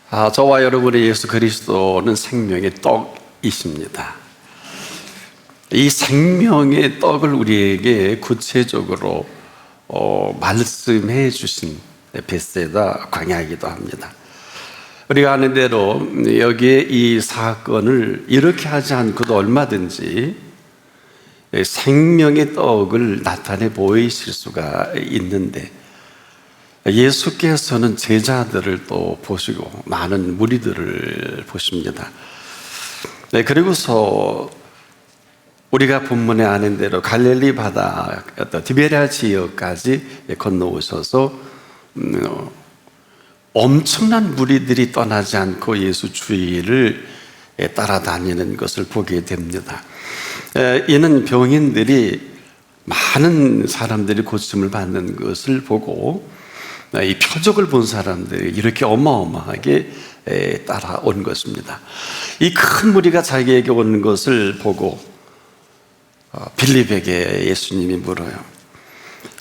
저와 여러분의 예수 그리스도는 생명의 떡이십니다. 이 생명의 떡을 우리에게 구체적으로 말씀해 주신 벳세다 광야이기도 합니다. 우리가 아는 대로 여기에 이 사건을 이렇게 하지 않고도 얼마든지 생명의 떡을 나타내 보이실 수가 있는데, 예수께서는 제자들을 또 보시고 많은 무리들을 보십니다. 그리고서 우리가 본문에 아는 대로 갈릴리 바다 디베랴 지역까지 건너오셔서 엄청난 무리들이 떠나지 않고 예수 주위를 따라다니는 것을 보게 됩니다. 이는 병인들이 많은 사람들이 고침을 받는 것을 보고 이 표적을 본 사람들이 이렇게 어마어마하게 따라온 것입니다. 이 큰 무리가 자기에게 오는 것을 보고 빌립에게 예수님이 물어요.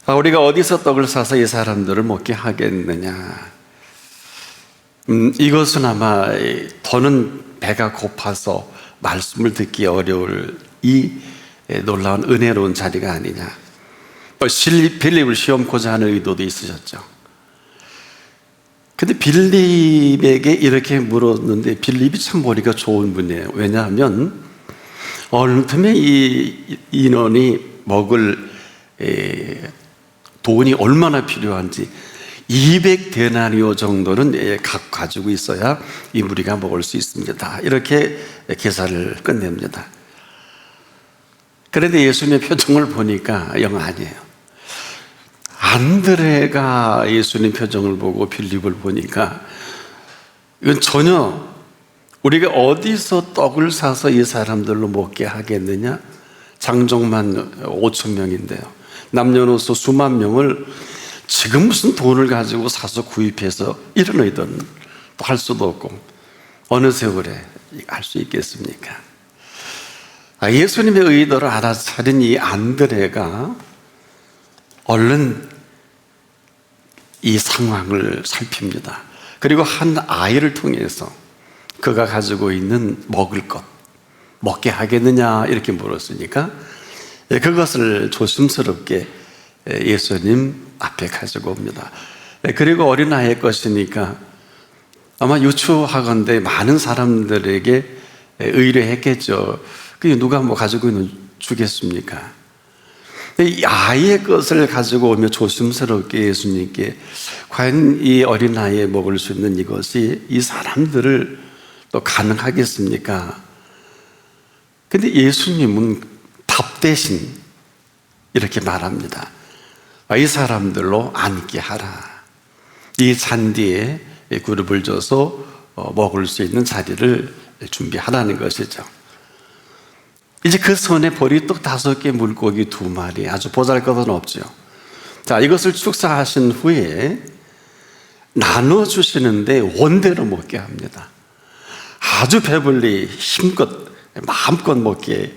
우리가 어디서 떡을 사서 이 사람들을 먹게 하겠느냐? 이것은 아마 더는 배가 고파서 말씀을 듣기 어려울 이 놀라운 은혜로운 자리가 아니냐. 빌립을 시험코자 하는 의도도 있으셨죠. 근데 빌립에게 이렇게 물었는데 빌립이 참 머리가 좋은 분이에요. 왜냐하면 어느 틈에 이 인원이 먹을 돈이 얼마나 필요한지 200데나리오 정도는 각 가지고 있어야 이 무리가 먹을 수 있습니다. 이렇게 계산을 끝냅니다. 그런데 예수님의 표정을 보니까 영 아니에요. 안드레가 예수님 표정을 보고 빌립을 보니까 이건 전혀 우리가 어디서 떡을 사서 이 사람들로 먹게 하겠느냐? 장족만 5천 명인데요. 남녀노소 수만 명을 지금 무슨 돈을 가지고 사서 구입해서 이런 의도는 또 할 수도 없고 어느 세월에 할 수 있겠습니까? 예수님의 의도를 알아차린 이 안드레가 얼른 이 상황을 살핍니다. 그리고 한 아이를 통해서 그가 가지고 있는 먹을 것 먹게 하겠느냐 이렇게 물었으니까 그것을 조심스럽게 예수님 앞에 가지고 옵니다. 그리고 어린아이의 것이니까 아마 유추하건대 많은 사람들에게 의뢰했겠죠. 그게 누가 뭐 가지고 있는 주겠습니까? 이 아이의 것을 가지고 오며 조심스럽게 예수님께 과연 이 어린아이에 먹을 수 있는 이것이 이 사람들을 또 가능하겠습니까? 근데 예수님은 답 대신 이렇게 말합니다. 이 사람들로 앉게 하라. 이 잔디에 그룹을 줘서 먹을 수 있는 자리를 준비하라는 것이죠. 이제 그 손에 보리떡 5개, 물고기 2마리, 아주 보잘것은 없죠. 자, 이것을 축사하신 후에 나눠주시는데 원대로 먹게 합니다. 아주 배불리 힘껏 마음껏 먹게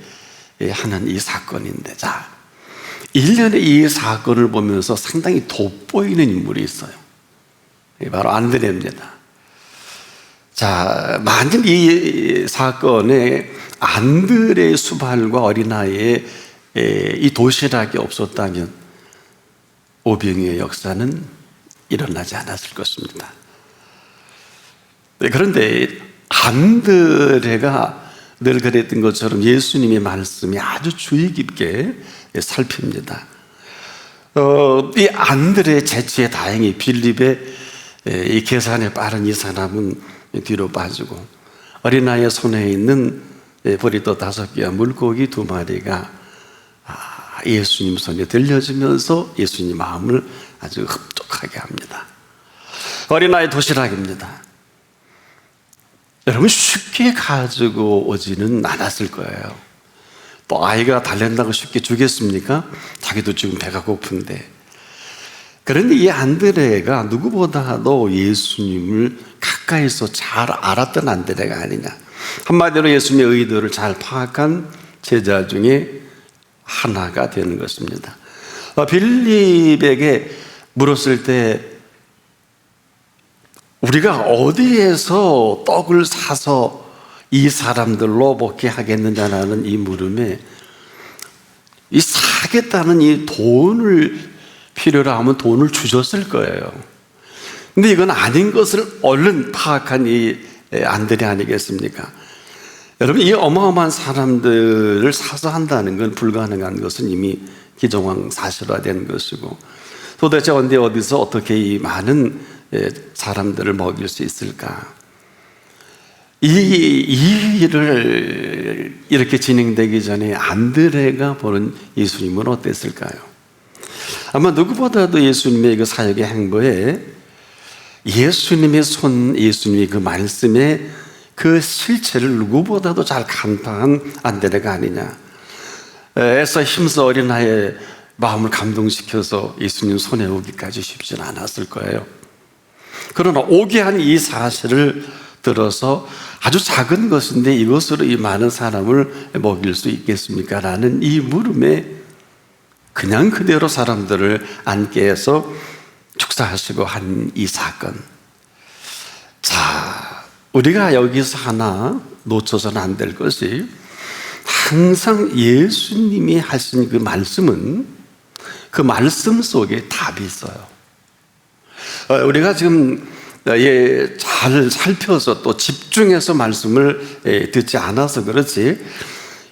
하는 이 사건인데, 자, 1년에 이 사건을 보면서 상당히 돋보이는 인물이 있어요. 바로 안드레입니다. 자, 만일 이 사건에 안드레의 수발과 어린아이의 이 도시락이 없었다면 오병이의 역사는 일어나지 않았을 것입니다. 그런데 안드레가 늘 그랬던 것처럼 예수님의 말씀이 아주 주의 깊게 살핍니다. 이 안드레의 재치에 다행히 빌립의 이 계산에 빠른 이 사람은 뒤로 빠지고 어린아이의 손에 있는 보리떡 5개와 물고기 2마리가 예수님 손에 들려지면서 예수님 마음을 아주 흡족하게 합니다. 어린아이 도시락입니다. 여러분 쉽게 가지고 오지는 않았을 거예요. 또 아이가 달랜다고 쉽게 주겠습니까? 자기도 지금 배가 고픈데. 그런데 이 안드레가 누구보다도 예수님을 가까이서 잘 알았던 안드레가 아니냐. 한마디로 예수님의 의도를 잘 파악한 제자 중에 하나가 되는 것입니다. 빌립에게 물었을 때 우리가 어디에서 떡을 사서 이 사람들로 먹게 하겠느냐라는 이 물음에 이 사겠다는 이 돈을 필요로 하면 돈을 주셨을 거예요. 근데 이건 아닌 것을 얼른 파악한 이 안드레 아니겠습니까? 여러분, 이 어마어마한 사람들을 사서 한다는 건 불가능한 것은 이미 기정왕 사실화된 것이고, 도대체 언제 어디서 어떻게 이 많은 사람들을 먹일 수 있을까? 이 일을 이렇게 진행되기 전에 안드레가 보는 예수님은 어땠을까요? 아마 누구보다도 예수님의 그 사역의 행보에 예수님의 손, 예수님의 그 말씀의 그 실체를 누구보다도 잘 간파한 안드레가 아니냐. 애써 힘써 어린 나이에 마음을 감동시켜서 예수님 손에 오기까지 쉽지는 않았을 거예요. 그러나 오게 한 이 사실을 들어서 아주 작은 것인데 이것으로 이 많은 사람을 먹일 수 있겠습니까? 라는 이 물음에 그냥 그대로 사람들을 앉게 해서 축사하시고 한 이 사건. 자, 우리가 여기서 하나 놓쳐서는 안 될 것이, 항상 예수님이 하신 그 말씀은 그 말씀 속에 답이 있어요. 우리가 지금 잘 살펴서 또 집중해서 말씀을 듣지 않아서 그렇지,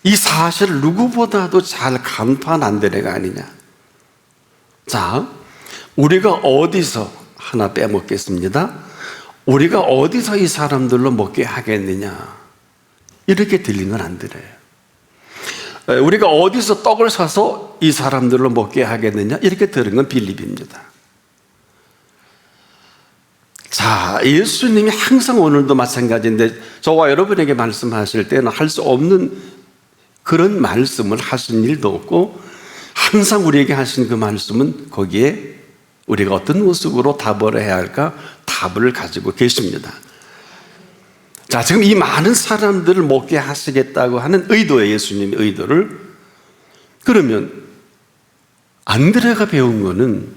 이 사실을 누구보다도 잘 간파한 안드레가 아니냐. 자, 우리가 어디서 하나 빼먹겠습니다. 우리가 어디서 이 사람들로 먹게 하겠느냐, 이렇게 들리면 안 들어요. 우리가 어디서 떡을 사서 이 사람들로 먹게 하겠느냐, 이렇게 들은 건 빌립입니다. 자, 예수님이 항상 오늘도 마찬가지인데 저와 여러분에게 말씀하실 때는 할 수 없는 그런 말씀을 하신 일도 없고, 항상 우리에게 하신 그 말씀은 거기에 우리가 어떤 모습으로 답을 해야 할까, 답을 가지고 계십니다. 자, 지금 이 많은 사람들을 먹게 하시겠다고 하는 의도예요, 예수님의 의도를. 그러면 안드레가 배운 거는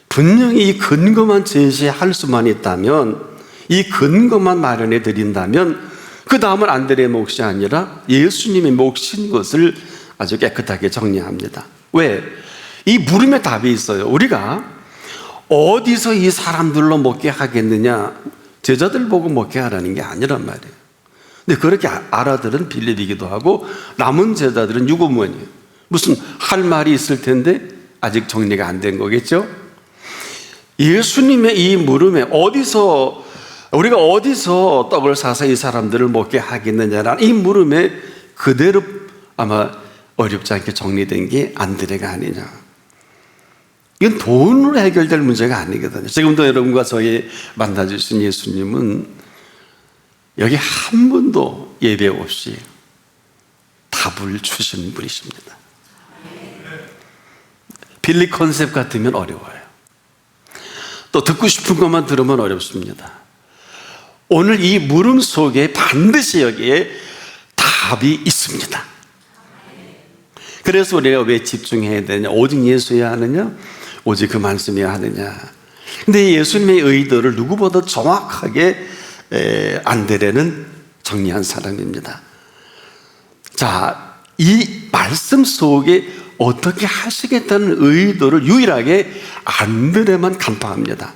분명히 이 근거만 제시할 수만 있다면, 이 근거만 마련해 드린다면 그 다음은 안드레의 몫이 아니라 예수님의 몫인 것을 아주 깨끗하게 정리합니다. 왜? 이 물음에 답이 있어요. 우리가 어디서 이 사람들로 먹게 하겠느냐, 제자들 보고 먹게 하라는 게 아니란 말이에요. 근데 그렇게 알아들은 빌립이기도 하고 남은 제자들은 유고문이에요. 무슨 할 말이 있을 텐데 아직 정리가 안 된 거겠죠? 예수님의 이 물음에 우리가 어디서 떡을 사서 이 사람들을 먹게 하겠느냐라는 이 물음에 그대로 아마 어렵지 않게 정리된 게 안드레가 아니냐. 이건 돈으로 해결될 문제가 아니거든요. 지금도 여러분과 저희 만나주신 예수님은 여기 한 번도 예배 없이 답을 주시는 분이십니다. 빌리 컨셉 같으면 어려워요. 또 듣고 싶은 것만 들으면 어렵습니다. 오늘 이 물음 속에 반드시 여기에 답이 있습니다. 그래서 우리가 왜 집중해야 되냐, 오직 예수여야 하느냐, 오직 그 말씀이어야 하느냐. 근데 예수님의 의도를 누구보다 정확하게 안드레는 정리한 사람입니다. 자, 이 말씀 속에 어떻게 하시겠다는 의도를 유일하게 안드레만 간파합니다.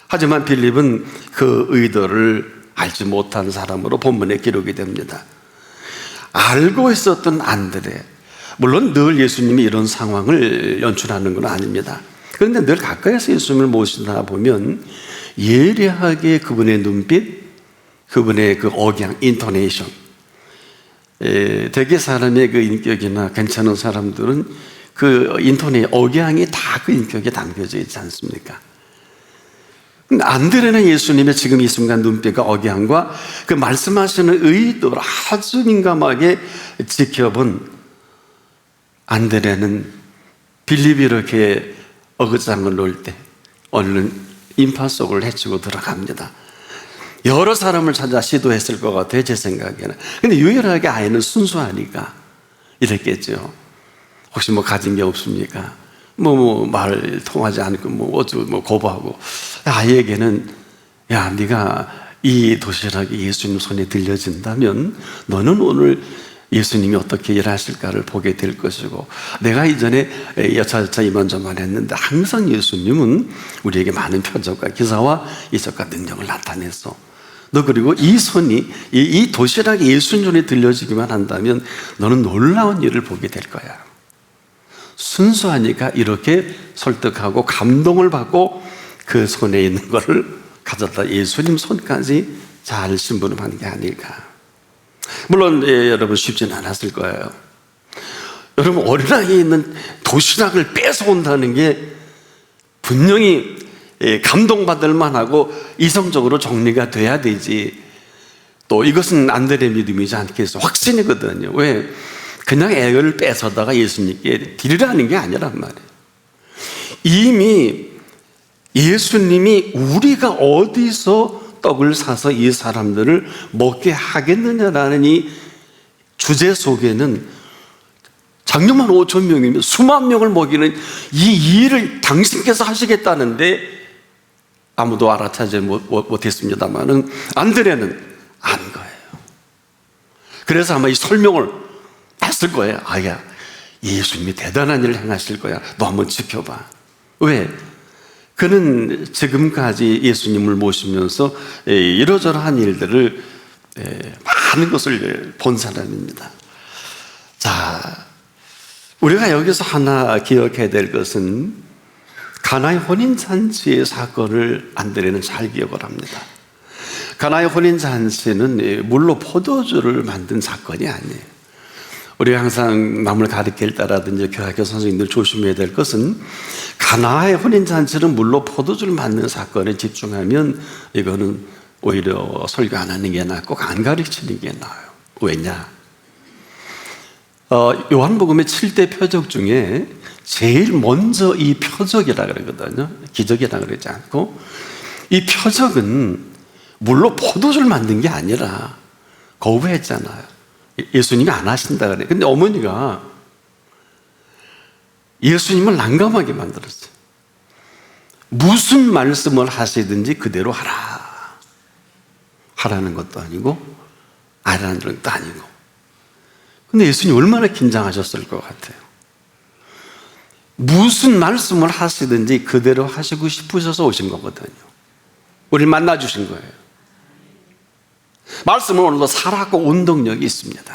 하지만 빌립은 그 의도를 알지 못한 사람으로 본문에 기록이 됩니다. 알고 있었던 안드레, 물론 늘 예수님이 이런 상황을 연출하는 건 아닙니다. 그런데 늘 가까이서 예수님을 모시다 보면 예리하게 그분의 눈빛, 그분의 그 억양, 인토네이션, 대개 사람의 그 인격이나 괜찮은 사람들은 그 인토네이션, 억양이 다 그 인격에 담겨져 있지 않습니까? 근데 안드레는 예수님의 지금 이 순간 눈빛과 억양과 그 말씀하시는 의도를 아주 민감하게 지켜본 안드레는 빌립이 이렇게 어긋장을 놓을 때 얼른 인파 속을 헤치고 들어갑니다. 여러 사람을 찾아 시도했을 것 같아요, 제 생각에는. 근데 유일하게 아이는 순수하니까 이랬겠죠. 혹시 뭐 가진 게 없습니까? 말 통하지 않고 어쩌고 고부하고, 아이에게는 야, 네가 이 도시락이 예수님 손에 들려진다면 너는 오늘 예수님이 어떻게 일하실까를 보게 될 것이고, 내가 이전에 여차저차 이만저만 했는데 항상 예수님은 우리에게 많은 표적과 기사와 이적과 능력을 나타냈어. 너 그리고 이 손이 이 도시락이 예수님 손에 들려지기만 한다면 너는 놀라운 일을 보게 될 거야. 순수하니까 이렇게 설득하고 감동을 받고 그 손에 있는 것을 가져다 예수님 손까지 잘 심부름하는 게 아닐까. 물론 여러분 쉽지는 않았을 거예요. 여러분, 어린아이에 있는 도시락을 뺏어온다는 게 분명히 감동받을 만하고 이성적으로 정리가 돼야 되지. 또 이것은 안드레 믿음이지 않겠어. 확신이거든요. 왜? 그냥 애를 뺏어다가 예수님께 드리라는 게 아니란 말이에요. 이미 예수님이 우리가 어디서 떡을 사서 이 사람들을 먹게 하겠느냐라는 이 주제 속에는 작년만 5천 명이면 수만 명을 먹이는 이 일을 당신께서 하시겠다는데 아무도 알아차지 못했습니다만은 안드레는 안 거예요. 그래서 아마 이 설명을 했을 거예요. 아야, 예수님이 대단한 일을 행하실 거야. 너 한번 지켜봐. 왜? 그는 지금까지 예수님을 모시면서 이러저러한 일들을 많은 것을 본 사람입니다. 자, 우리가 여기서 하나 기억해야 될 것은 가나의 혼인잔치의 사건을 안드레는 잘 기억을 합니다. 가나의 혼인잔치는 물로 포도주를 만든 사건이 아니에요. 우리가 항상 남을 가르칠 때라든지 교학교 선생님들 조심해야 될 것은 가나의 혼인잔치는 물로 포도주를 만드는 사건에 집중하면 이거는 오히려 설교 안 하는 게 낫고 안 가르치는 게 나아요. 왜냐? 요한복음의 7대 표적 중에 제일 먼저 이 표적이라 그러거든요. 기적이라 그러지 않고, 이 표적은 물로 포도주를 만든 게 아니라 거부했잖아요. 예수님이 안 하신다 그래. 근데 어머니가 예수님을 난감하게 만들었어요. 무슨 말씀을 하시든지 그대로 하라는 것도 아니고 아라는 것도 아니고. 근데 예수님 얼마나 긴장하셨을 것 같아요. 무슨 말씀을 하시든지 그대로 하시고 싶으셔서 오신 거거든요. 우리를 만나 주신 거예요. 말씀은 오늘도 살아있고 운동력이 있습니다.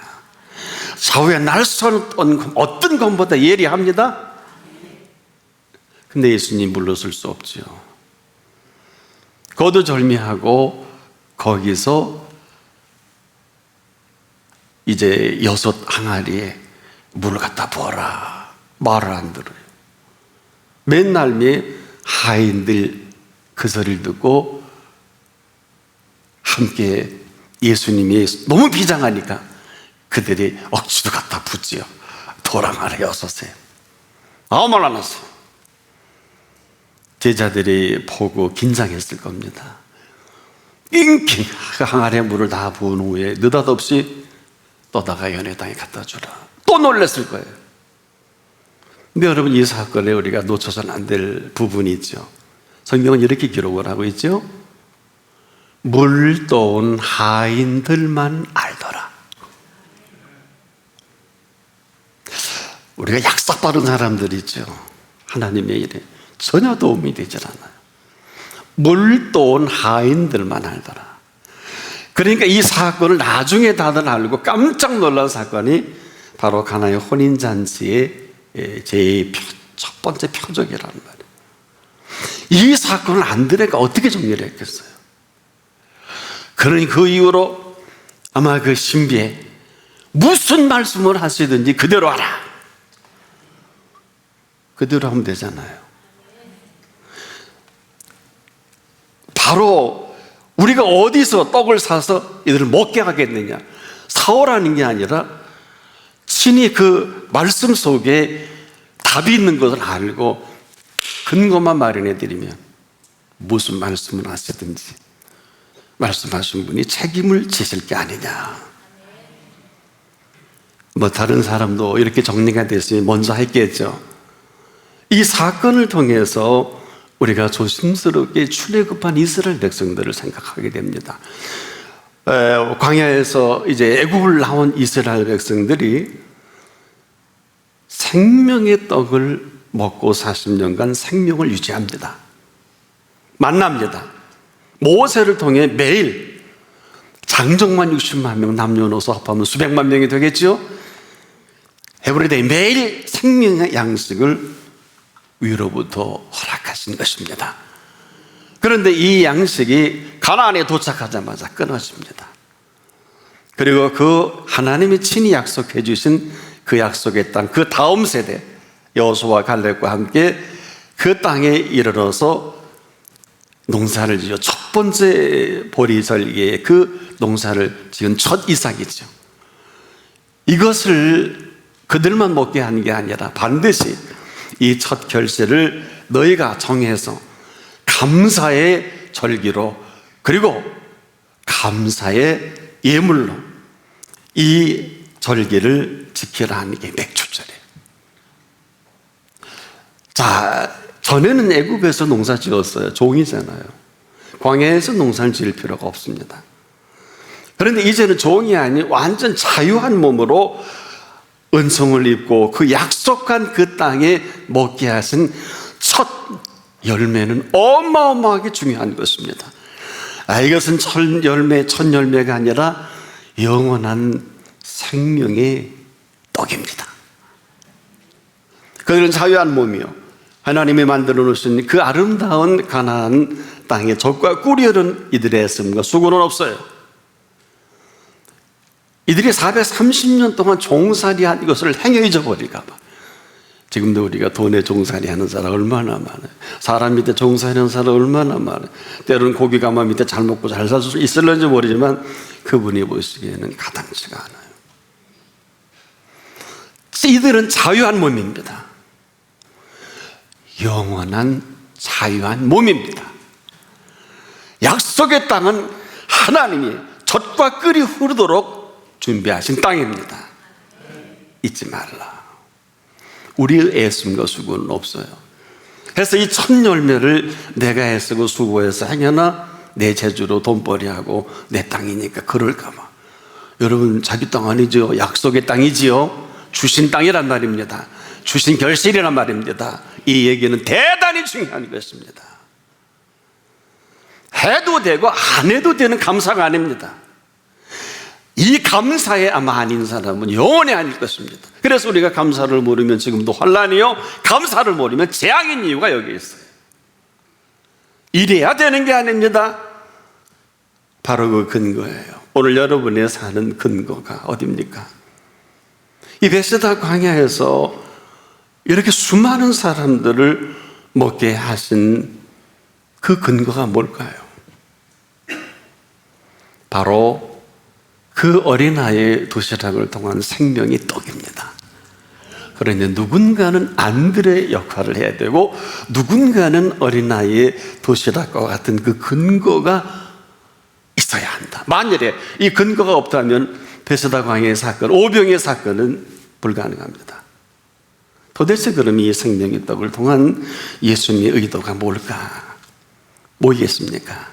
좌우에 날선 어떤 것보다 예리합니다. 근데 예수님 물러설 수 없죠. 거두절미하고 거기서 이제 6 항아리에 물을 갖다 부어라. 말을 안 들어요. 맨날 하인들 그 소리를 듣고 함께 예수님이 너무 비장하니까 그들이 억지로 갖다 붓지요. 도랑하래 6에. 아무 말 안 했어요. 제자들이 보고 긴장했을 겁니다. 낑낑 항아리에 물을 다 부은 후에 느닷없이 떠다가 연회당에 갖다 주라. 또 놀랐을 거예요. 근데 여러분, 이 사건에 우리가 놓쳐서는 안 될 부분이 있죠. 성경은 이렇게 기록을 하고 있죠. 물 떠온 하인들만 알더라. 우리가 약삭 빠른 사람들이죠. 하나님의 일에 전혀 도움이 되질 않아요. 물 떠온 하인들만 알더라. 그러니까 이 사건을 나중에 다들 알고 깜짝 놀란 사건이 바로 가나의 혼인잔치의 첫 번째 표적이라는 말이에요. 이 사건을 안드레가 어떻게 정리를 했겠어요? 그러니 그 이후로 아마 그 신비에 무슨 말씀을 하시든지 그대로 하라. 그대로 하면 되잖아요. 바로 우리가 어디서 떡을 사서 이들을 먹게 하겠느냐, 사오라는 게 아니라 친히 그 말씀 속에 답이 있는 것을 알고 근거만 마련해 드리면 무슨 말씀을 하시든지 말씀하신 분이 책임을 지실 게 아니냐. 다른 사람도 이렇게 정리가 됐으면 먼저 했겠죠. 이 사건을 통해서 우리가 조심스럽게 출애굽한 이스라엘 백성들을 생각하게 됩니다. 광야에서 이제 애굽을 나온 이스라엘 백성들이 생명의 떡을 먹고 40년간 생명을 유지합니다. 만납니다. 모세를 통해 매일 장정만 60만 명, 남녀노소 합하면 수백만 명이 되겠죠. 헤브리데이 매일 생명의 양식을 위로부터 허락하신 것입니다. 그런데 이 양식이 가나안에 도착하자마자 끊어집니다. 그리고 그 하나님이 친히 약속해 주신 그 약속의 땅, 그 다음 세대 여호수아와 갈렙과 함께 그 땅에 이르러서 농사를 지어 첫 번째 보리절기에 그 농사를 지은 첫 이삭이죠. 이것을 그들만 먹게 한 게 아니라 반드시 이 첫 결실을 너희가 정해서 감사의 절기로, 그리고 감사의 예물로 이 절기를 지키라 하는 게 맥주절이에요. 자, 전에는 애굽에서 농사 지었어요. 종이잖아요. 광야에서 농사를 지을 필요가 없습니다. 그런데 이제는 종이 아닌 완전 자유한 몸으로 은총을 입고 그 약속한 그 땅에 먹게 하신 첫 열매는 어마어마하게 중요한 것입니다. 이것은 첫 열매가 아니라 영원한 생명의 떡입니다. 그들은 자유한 몸이요, 하나님이 만들어 놓으신 그 아름다운 가나안 땅에 젖과 꿀이 흐른 이들의 애씀과 수고는 없어요. 이들이 430년 동안 종살이한 이것을 행여 잊어버릴까 봐. 지금도 우리가 돈에 종살이하는 사람 얼마나 많아요. 사람 밑에 종살이하는 사람 얼마나 많아요. 때로는 고기 가마 밑에 잘 먹고 잘 살 수 있을는지 모르지만 그분이 보시기에는 가당치가 않아요. 이들은 자유한 몸입니다. 영원한 자유한 몸입니다. 약속의 땅은 하나님이 젖과 꿀이 흐르도록 준비하신 땅입니다. 잊지 말라. 우리의 애씀과 수고는 없어요. 그래서 이 첫 열매를 내가 애쓰고 수고해서 행여나 내 재주로 돈벌이하고 내 땅이니까 그럴까 봐. 여러분, 자기 땅 아니죠. 약속의 땅이지요. 주신 땅이란 말입니다. 주신 결실이란 말입니다. 이 얘기는 대단히 중요한 것입니다. 해도 되고 안 해도 되는 감사가 아닙니다. 이 감사에 아마 아닌 사람은 영원히 아닐 것입니다. 그래서 우리가 감사를 모르면 지금도 환난이요, 감사를 모르면 재앙인 이유가 여기 있어요. 이래야 되는 게 아닙니다. 바로 그 근거예요. 오늘 여러분의 사는 근거가 어디입니까? 이 베세다 광야에서 이렇게 수많은 사람들을 먹게 하신 그 근거가 뭘까요? 바로 그 어린아이의 도시락을 통한 생명의 떡입니다. 그런데 누군가는 안들의 역할을 해야 되고 누군가는 어린아이의 도시락과 같은 그 근거가 있어야 한다. 만일에 이 근거가 없다면 베세다 광야의 사건, 오병의 사건은 불가능합니다. 도대체 그럼 이 생명의 떡을 통한 예수님의 의도가 뭘까? 뭐겠습니까?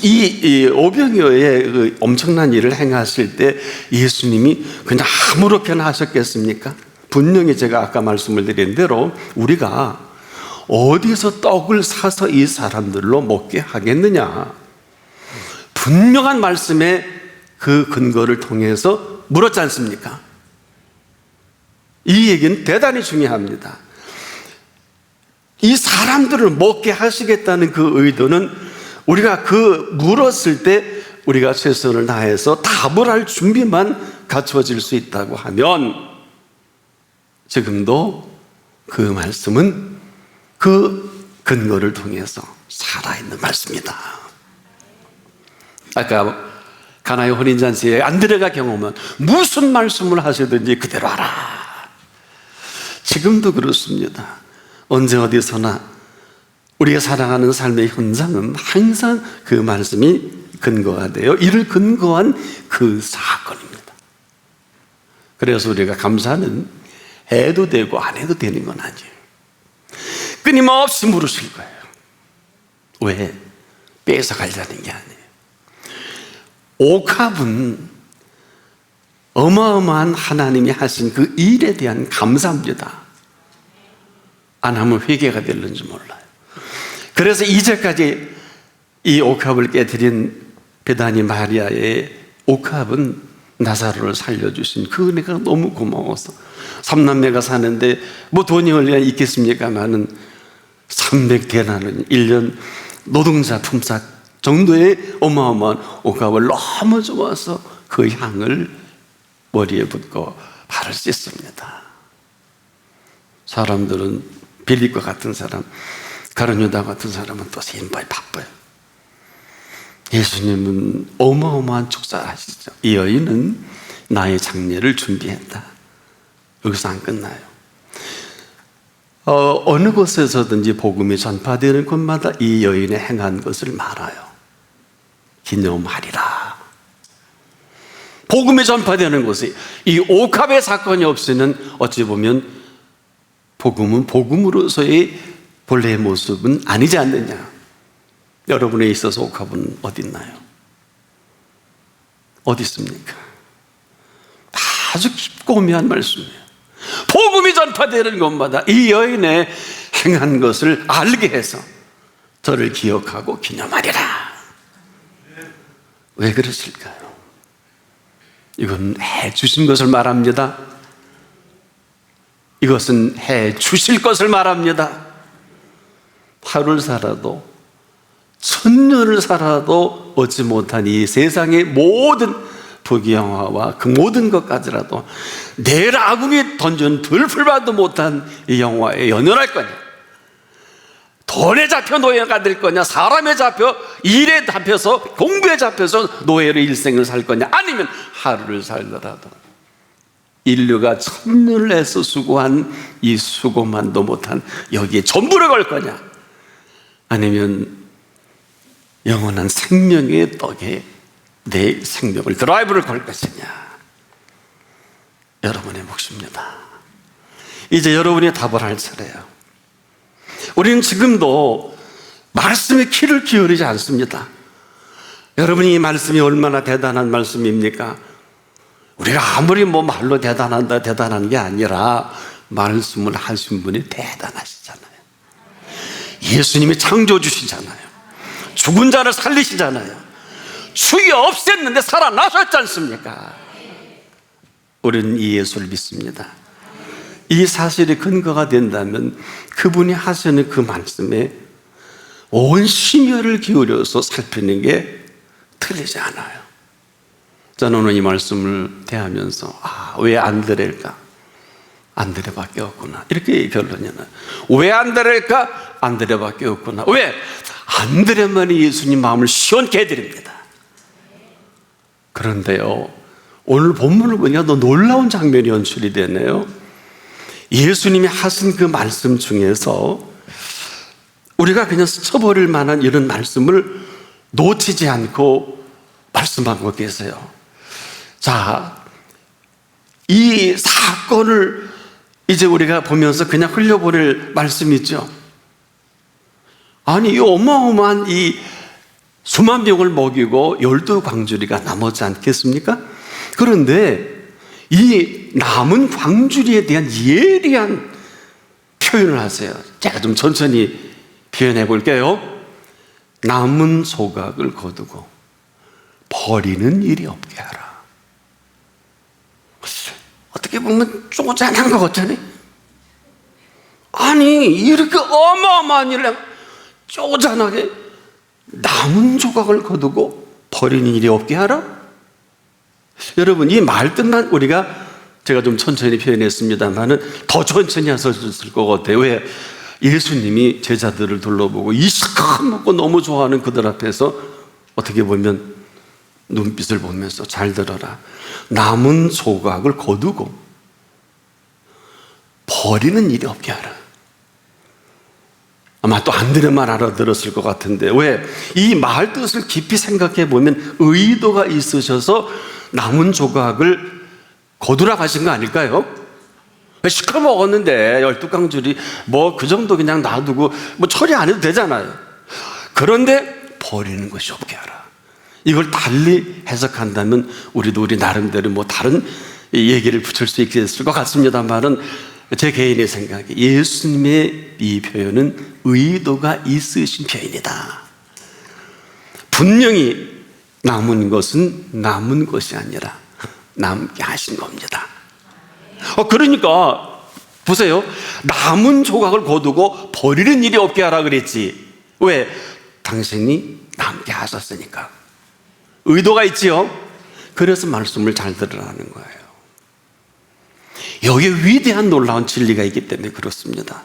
이 오병이어의 그 엄청난 일을 행하실 때 예수님이 그냥 아무렇게나 하셨겠습니까? 분명히 제가 아까 말씀을 드린 대로 우리가 어디서 떡을 사서 이 사람들로 먹게 하겠느냐? 분명한 말씀의 그 근거를 통해서 물었지 않습니까? 이 얘기는 대단히 중요합니다. 이 사람들을 먹게 하시겠다는 그 의도는 우리가 그 물었을 때 우리가 최선을 다해서 답을 할 준비만 갖춰질 수 있다고 하면 지금도 그 말씀은 그 근거를 통해서 살아있는 말씀이다. 아까 가나의 혼인잔치에 안드레가 경험한 무슨 말씀을 하시든지 그대로 하라. 지금도 그렇습니다. 언제 어디서나 우리가 살아가는 삶의 현장은 항상 그 말씀이 근거가 되어 이를 근거한 그 사건입니다. 그래서 우리가 감사는 해도 되고 안 해도 되는 건 아니에요. 끊임없이 물으실 거예요. 왜? 뺏어가려는 게 아니에요. 옥합은 어마어마한 하나님이 하신 그 일에 대한 감사입니다. 안 하면 회개가 될는지 몰라요. 그래서 이제까지 이 옥합을 깨뜨린 베다니 마리아의 옥합은 나사로를 살려주신 그 은혜가 너무 고마워서, 삼남매가 사는데 뭐 돈이 얼마나 있겠습니까마는 300데나리온 1년 노동자 품삯 정도의 어마어마한 옥합을 너무 좋아서 그 향을 머리에 붓고 발을 씻습니다. 사람들은 빌립과 같은 사람, 가룟 유다 같은 사람은 또 신발이 바빠요. 예수님은 어마어마한 축사하시죠. 이 여인은 나의 장례를 준비했다. 여기서 안 끝나요. 어느 곳에서든지 복음이 전파되는 곳마다 이 여인의 행한 것을 말아요. 기념하리라. 복음이 전파되는 곳이, 이 옥합의 사건이 없이는 어찌 보면 복음은 복음으로서의 본래의 모습은 아니지 않느냐. 여러분에 있어서 옥합은 어디 있나요? 어디 있습니까? 아주 깊고 오묘한 말씀이에요. 복음이 전파되는 곳마다 이 여인의 행한 것을 알게 해서 저를 기억하고 기념하리라. 왜 그러실까요? 이건 해 주신 것을 말합니다. 이것은 해 주실 것을 말합니다. 하루를 살아도 1000년을 살아도 얻지 못한 이 세상의 모든 부귀영화와 그 모든 것까지라도 내 아궁이 던진 들풀만도 못한 이 영화에 연연할 거냐? 돈에 잡혀 노예가 될 거냐? 사람에 잡혀 일에 잡혀서 공부에 잡혀서 노예로 일생을 살 거냐? 아니면 하루를 살더라도 인류가 1000년을 해서 수고한 이 수고만도 못한 여기에 전부를 걸 거냐? 아니면 영원한 생명의 떡에 내 생명을, 드라이브를 걸 것이냐? 여러분의 몫입니다. 이제 여러분이 답을 할 차례예요. 우리는 지금도 말씀에 귀를 기울이지 않습니다. 여러분이 이 말씀이 얼마나 대단한 말씀입니까? 우리가 아무리 뭐 말로 대단한다 대단한 게 아니라 말씀을 하신 분이 대단하시잖아요. 예수님이 창조주시잖아요. 죽은 자를 살리시잖아요. 죽여 없앴는데 살아나셨지 않습니까? 우리는 이 예수를 믿습니다. 이 사실이 근거가 된다면 그분이 하시는 그 말씀에 온 심혈을 기울여서 살피는 게 틀리지 않아요. 저는 오늘 이 말씀을 대하면서 왜 안드레일까? 안드레밖에 없구나. 이렇게 결론이 나요. 왜 안드레일까? 안드레밖에 없구나. 왜? 안드레만이 예수님 마음을 시원케 해드립니다. 그런데요, 오늘 본문을 보니까 또 놀라운 장면이 연출이 되네요. 예수님이 하신 그 말씀 중에서 우리가 그냥 스쳐버릴 만한 이런 말씀을 놓치지 않고 말씀하고 계세요. 자, 이 사건을 이제 우리가 보면서 그냥 흘려보낼 말씀이죠. 아니, 이 어마어마한 이 수만 명을 먹이고 12광주리가 남았지 않겠습니까? 그런데 이 남은 광주리에 대한 예리한 표현을 하세요. 제가 좀 천천히 표현해 볼게요. 남은 조각을 거두고 버리는 일이 없게 하라. 어떻게 보면 쪼잔한 것 같잖아요. 아니, 이렇게 어마어마한 일을 쪼잔하게 남은 조각을 거두고 버리는 일이 없게 하라? 여러분, 이 말뜻만 우리가, 제가 좀 천천히 표현했습니다만은 더 천천히 하셨을 것 같아요. 왜? 예수님이 제자들을 둘러보고 이 시커먼 먹고 너무 좋아하는 그들 앞에서 어떻게 보면 눈빛을 보면서 잘 들어라. 남은 조각을 거두고 버리는 일이 없게 하라. 아마 또 안드레 말 알아들었을 것 같은데, 왜? 이 말 뜻을 깊이 생각해 보면 의도가 있으셔서 남은 조각을 거두라고 하신 거 아닐까요? 시커먹었는데 12강줄이 뭐 그 정도 그냥 놔두고 뭐 처리 안 해도 되잖아요. 그런데 버리는 것이 없게 하라. 이걸 달리 해석한다면 우리도 우리 나름대로 뭐 다른 얘기를 붙일 수 있을 것 같습니다만은, 제 개인의 생각에 예수님의 이 표현은 의도가 있으신 표현이다. 분명히 남은 것은 남은 것이 아니라 남게 하신 겁니다. 그러니까 보세요. 남은 조각을 거두고 버리는 일이 없게 하라 그랬지. 왜? 당신이 남게 하셨으니까. 의도가 있지요. 그래서 말씀을 잘 들으라는 거예요. 여기에 위대한 놀라운 진리가 있기 때문에 그렇습니다.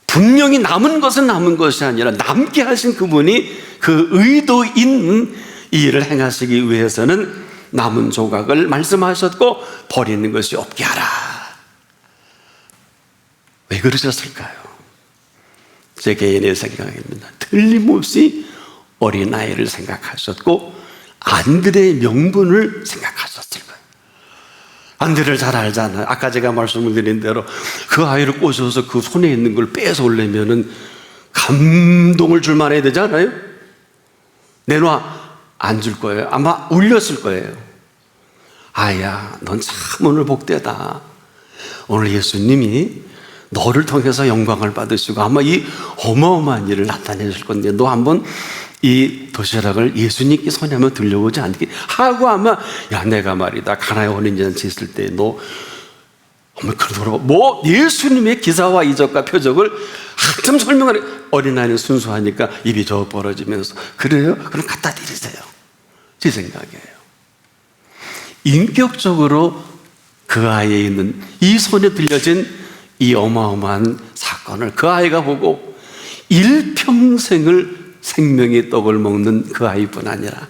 분명히 남은 것은 남은 것이 아니라 남게 하신 그분이 그 의도 있는 이 일을 행하시기 위해서는 남은 조각을 말씀하셨고 버리는 것이 없게 하라. 왜 그러셨을까요? 제 개인의 생각입니다. 틀림없이 어린아이를 생각하셨고 안드레의 명분을 생각하셨을 거예요. 안드레를 잘 알잖아요. 아까 제가 말씀을 드린 대로 그 아이를 꼬셔서 그 손에 있는 걸 뺏어오려면은 감동을 줄 만해야 되잖아요. 내놔. 안 줄 거예요. 아마 울렸을 거예요. 아야, 넌 참 오늘 복되다. 오늘 예수님이 너를 통해서 영광을 받으시고 아마 이 어마어마한 일을 나타내 줄 건데 너 한번 이 도시락을 예수님께 손에 한번 들려보지 않게 하고 아마 야, 내가 말이다 가나에 혼인잔치 있을 때 너 그러더라고. 뭐 예수님의 기사와 이적과 표적을 한참 설명하는. 어린아이는 순수하니까 입이 저 벌어지면서 그래요? 그럼 갖다 드리세요. 제 생각이에요. 인격적으로 그 아이에 있는 이 손에 들려진 이 어마어마한 사건을 그 아이가 보고 일평생을 생명의 떡을 먹는 그 아이뿐 아니라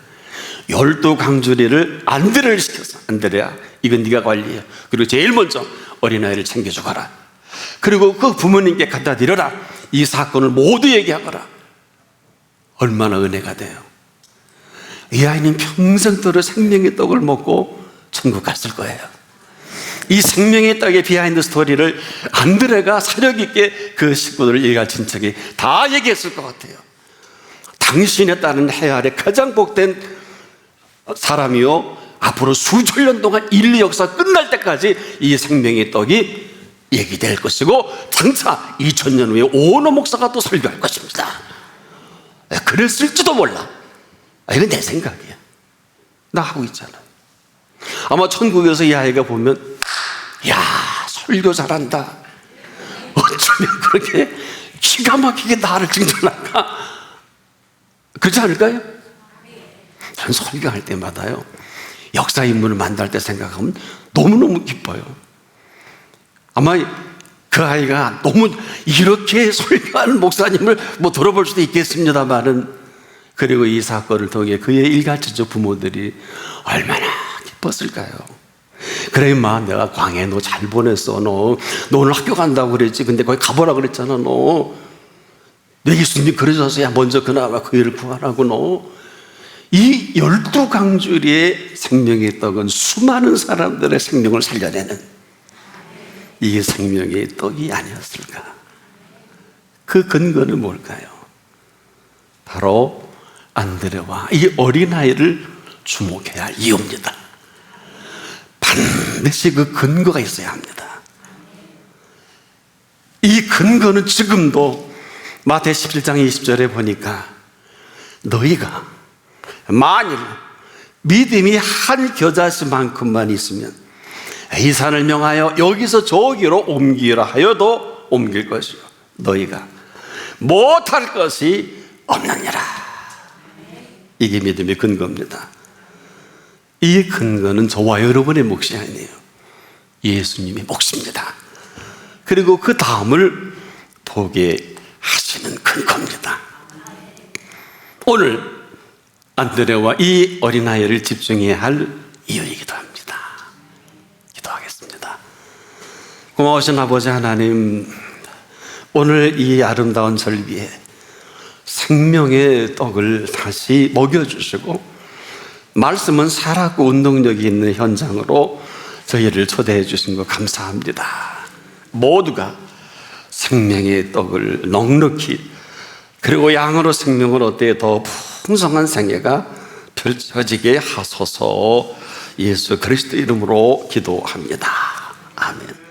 12강주리를 안드레를 시켰어. 안드레야, 이건 네가 관리해. 그리고 제일 먼저 어린아이를 챙겨줘 가라. 그리고 그 부모님께 갖다 드려라. 이 사건을 모두 얘기하거라. 얼마나 은혜가 돼요. 이 아이는 평생도록 생명의 떡을 먹고 천국 갔을 거예요. 이 생명의 떡의 비하인드 스토리를 안드레가 사력 있게 그 식구들을 일가 친척이 다 얘기했을 것 같아요. 당신에 따른 해아래 가장 복된 사람이요, 앞으로 수천 년 동안 인류 역사 끝날 때까지 이 생명의 떡이 얘기될 것이고 장차 2000년 후에 오너 목사가 또 설교할 것입니다. 그랬을지도 몰라. 이건 내 생각이야. 나 하고 있잖아. 아마 천국에서 이 아이가 보면 야, 설교 잘한다. 어쩌면 그렇게 기가 막히게 나를 칭찬할까? 그렇지 않을까요? 전 설교할 때마다요, 역사 인물을 만날 때 생각하면 너무너무 기뻐요. 아마 그 아이가 너무 이렇게 설교하는 목사님을 뭐 들어볼 수도 있겠습니다만은, 그리고 이 사건을 통해 그의 일가친족 부모들이 얼마나 기뻤을까요? 그래 임마, 내가 광해 너 잘 보냈어. 너 오늘 학교 간다고 그랬지. 근데 거기 가보라 그랬잖아. 너 예수님 그러셔서 야 먼저 그나마 그 일을 구하라고. 너 이 12강주리의 생명의 떡은 수많은 사람들의 생명을 살려내는 이게 생명의 떡이 아니었을까? 그 근거는 뭘까요? 바로 안드레와 이 어린아이를 주목해야 할 이유입니다. 반드시 그 근거가 있어야 합니다. 이 근거는 지금도 마태 17장 20절에 보니까 너희가 만일 믿음이 한 겨자씨만큼만 있으면 이 산을 명하여 여기서 저기로 옮기라 하여도 옮길 것이요 너희가 못할 것이 없느니라. 이게 믿음의 근거입니다. 이 근거는 저와 여러분의 몫이 아니에요. 예수님의 몫입니다. 그리고 그 다음을 보게 하시는 근거입니다. 오늘 안드레와 이 어린아이를 집중해야 할 이유이기도 합니다. 기도하겠습니다. 고마우신 아버지 하나님, 오늘 이 아름다운 절기에 생명의 떡을 다시 먹여주시고 말씀은 살았고 운동력이 있는 현장으로 저희를 초대해 주신 거 감사합니다. 모두가 생명의 떡을 넉넉히, 그리고 양으로 생명을 얻되 더 풍성한 생애가 펼쳐지게 하소서. 예수 그리스도 이름으로 기도합니다. 아멘.